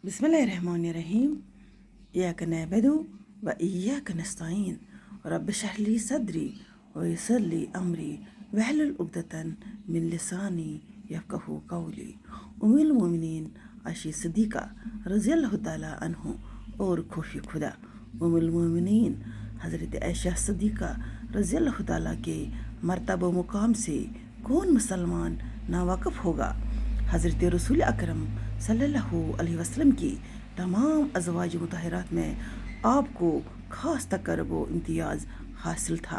बिस्मिल्लाहिर्रहमानिर्रहीम। इय्याक नअबुदु व इय्याक नस्तईन। रब्बि इश्रह ली सदरी व यस्सिर ली अमरी वहलुल उक़दतन मिन लिसानी यफ़क़हू क़ौली। उम्मुल मोमिनीन आयशा सिद्दीक़ा रज़ियल्लाहु ताला अन्हा और खोफी खुदा। उम्मुल मोमिनीन हज़रत आयशा सिद्दीक़ा रज़ियल्लाहु ताला के मर्तबा मुकाम से कौन मुसलमान नावाकिफ़ होगा। हज़रत रसूल अकरम सल्लल्लाहु अलैहि वसल्लम की तमाम अज़वाज मुतहरात में आपको ख़ास तक़र्रुब व इम्तियाज़ हासिल था।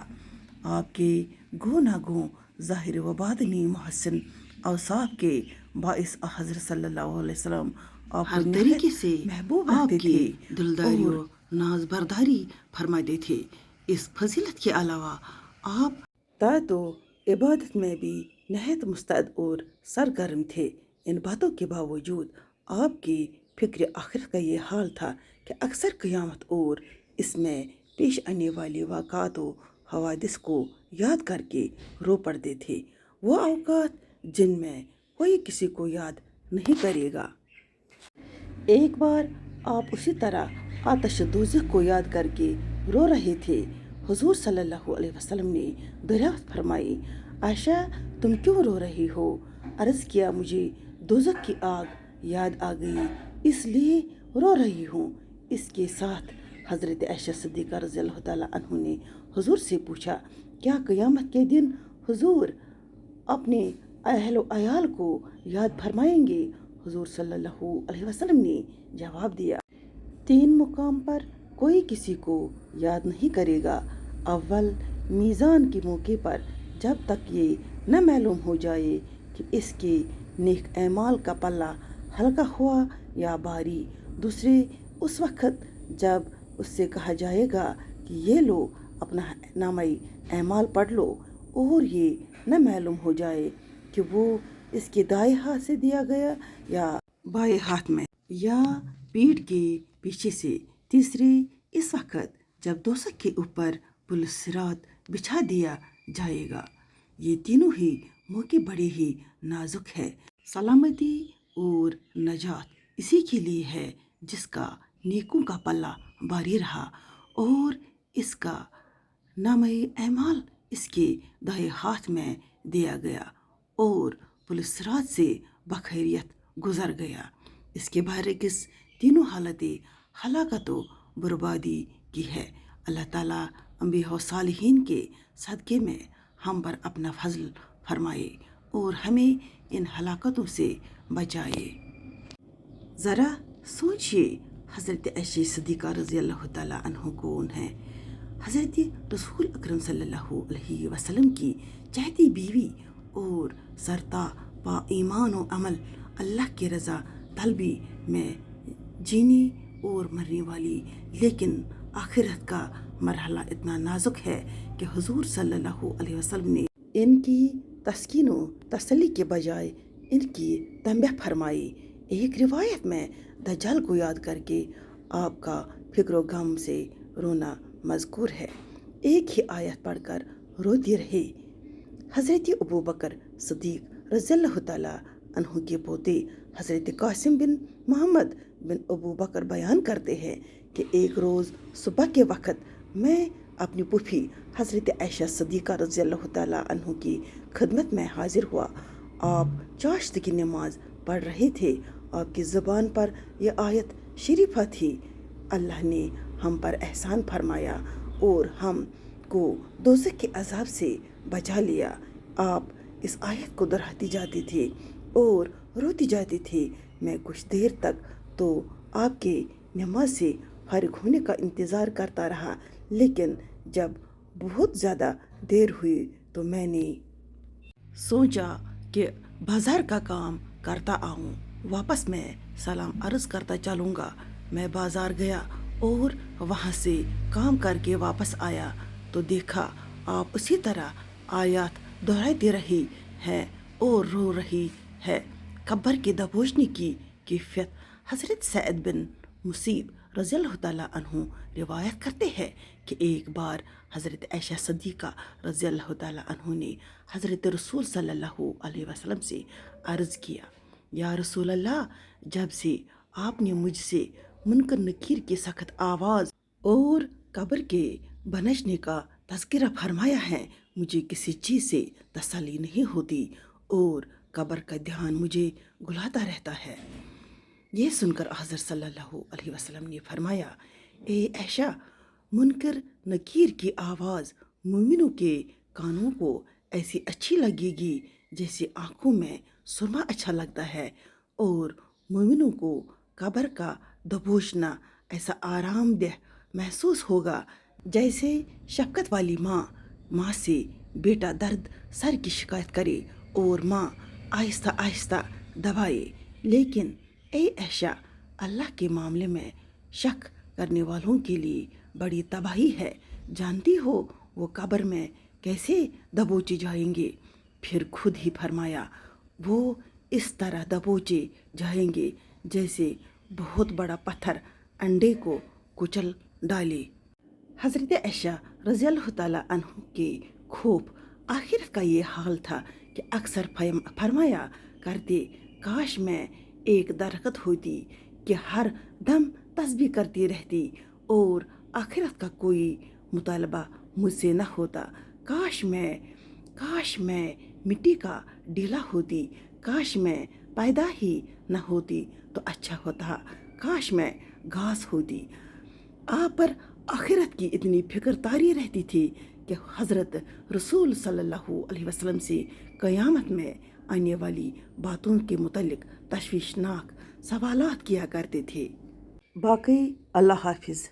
आपके गो ना गो ज़ाहिर व बातिनी मुहस्सिन औसाफ के बाइस हज़रत सल्लल्लाहु अलैहि वसल्लम हर तरीके से महबूब रखते आपकी थे दिलदारी और और नाज बर्दारी फरमाते थे। इस फजीलत के अलावा आप तो इबादत में भी नहायत मुस्तैद और सरगर्म थे। इन बातों के बावजूद आपकी फ़िक्र आखिरत का ये हाल था कि अक्सर क़यामत और इसमें पेश आने वाले वाक़ात व हवादिस को याद करके रो पड़ते थे। वो औक़ात जिनमें कोई किसी को याद नहीं करेगा। एक बार आप उसी तरह आतिश दोज़ख को याद करके रो रहे थे। हुज़ूर सल्लल्लाहु अलैहि वसल्लम ने दरियाफ़त फरमाई, आयशा तुम क्यों रो रही हो? अर्ज़ किया, मुझे दोज़ख की आग याद आ गई इसलिए रो रही हूँ। इसके साथ हज़रत आयशा सिद्दीक़ा रज़ियल्लाहु ताला अन्हा ने हुज़ूर से पूछा, क्या क़यामत के दिन हुज़ूर अपने अहल अयाल को याद फरमाएंगे? हुज़ूर सल्लल्लाहु अलैहि वसल्लम ने जवाब दिया, 3 मुकाम पर कोई किसी को याद नहीं करेगा। अव्वल मीज़ान के मौके पर जब तक ये न मालूम हो जाए कि इसके नेक एमाल का पल्ला हल्का हुआ या भारी। दूसरे उस वक़्त जब उससे कहा जाएगा कि ये लो अपना नामाई एमाल पढ़ लो और ये न मालूम हो जाए कि वो इसके दाएं हाथ से दिया गया या बाएं हाथ में या पीठ के पीछे से। तीसरे इस वक़्त जब दोज़ख के ऊपर पुल सिरात बिछा दिया जाएगा। ये तीनों ही मौके बड़े ही नाजुक है। सलामती और नजात इसी के लिए है जिसका नेकों का पल्ला भारी रहा और इसका नामे एमाल इसके दाएं हाथ में दिया गया और पुलिस सिरात से बखैरियत गुजर गया। इसके बरअक्स तीनों हालतें हलाकत व बर्बादी की है। अल्लाह ताला अंबिया व सालिहीन के सदक़े में हम पर अपना फजल फरमाए और हमें इन हलाकतों से बचाए। ज़रा सोचिए, हज़रत आयशा सिद्दीक़ा रज़ियल्लाहु ताला अन्हा कौन है? हज़रत रसूल अकरम सल्लल्लाहु अलैहि वसल्लम की चहती बीवी और सरता पा ईमान व अमल अल्लाह की रज़ा तलबी में जीने और मरने वाली। लेकिन आखिरत का मरहला इतना नाजुक है कि हुज़ूर सल्लल्लाहु अलैहि वसल्लम ने इनकी तस्कीन व तसल्ली के बजाय इनकी तंबीह फरमाई। एक रिवायत में दज्जाल को याद करके आपका फिक्र गम से रोना मज़कूर है। एक ही आयत पढ़कर रोते रहे। हज़रत अबू बकर सिद्दीक़ रज़ियल्लाहु ताला अन्हु के पोते हज़रत कासिम बिन मोहम्मद बिन अबू बकर बयान करते हैं कि एक रोज़ सुबह के वक़्त मैं अपनी पुफी हज़रत आयशा सिद्दीक़ा रज़ियल्लाहु ताला अन्हु की खिदमत में हाजिर हुआ। आप चाश्त की नमाज पढ़ रहे थे। आपकी ज़ुबान पर यह आयत शरीफा थी, अल्लाह ने हम पर एहसान फरमाया और हम को दोज़ख के अज़ाब से बचा लिया। आप इस आयत को दोहराते जाते थे और रोते जाते थे। मैं कुछ देर तक तो आपके नमाज से फारिग होने का इंतज़ार करता रहा, लेकिन जब बहुत ज़्यादा देर हुई तो मैंने सोचा कि बाज़ार का काम करता आऊँ, वापस मैं सलाम अर्ज़ करता चलूँगा। मैं बाज़ार गया और वहाँ से काम करके वापस आया तो देखा आप उसी तरह आयत दोहराती रही है और रो रही है। कब्र के दबोचने की कैफियत हज़रत सैद बिन मुसीब रज़ियल्लाहु ताला अन्हु रिवायत करते हैं कि एक बार हज़रत आयशा सिद्दीक़ा रज़ियल्लाहु ताला अन्हु ने हज़रत रसूल सल्लल्लाहु अलैहि वसल्लम से अर्ज़ किया, या रसूल अल्लाह, जब से آپ نے مجھ سے منکر نکیر کی سخت آواز اور قبر کے بنجنے کا تذکرہ فرمایا ہے۔ مجھے کسی چیز سے تسلی نہیں ہوتی اور قبر کا دھیان مجھے گلاتا رہتا ہے۔ یہ سن کر حضرت صلی اللہ علیہ وسلم نے فرمایا، اے عائشہ، منکر نکیر کی آواز مومنوں کے کانوں کو ایسی اچھی لگے گی جیسے آنکھوں میں سرما اچھا لگتا ہے، اور مومنوں کو قبر کا دبوچنا ایسا آرام دہ محسوس ہوگا جیسے شفقت والی ماں سے بیٹا درد سر کی شکایت کرے اور ماں آہستہ آہستہ دبائے۔ لیکن اے عائشہ، اللہ کے معاملے میں شک کرنے والوں کے لیے بڑی تباہی ہے۔ جانتی ہو وہ قبر میں کیسے دبوچے جائیں گے؟ پھر خود ہی فرمایا، وہ اس طرح دبوچے جائیں گے جیسے بہت بڑا پتھر انڈے کو کچل ڈالے۔ حضرت عائشہ رضی اللہ تعالیٰ عنہ کے خوف آخرت کا یہ حال تھا کہ اکثر فرمایا کرتے، کاش میں ایک درخت ہوتی کہ ہر دم تسبیح کرتی رہتی اور آخرت کا کوئی مطالبہ مجھ سے نہ ہوتا۔ کاش میں مٹی کا ڈیلا ہوتی، کاش میں پیدا ہی نہ ہوتی تو اچھا ہوتا، کاش میں گھاس ہوتی۔ آپ پر آخرت کی اتنی فکر طاری رہتی تھی کہ حضرت رسول صلی اللہ علیہ وسلم سے قیامت میں آنے والی باتوں کے متعلق تشویشناک سوالات کیا کرتے تھے۔ باقی اللہ حافظ۔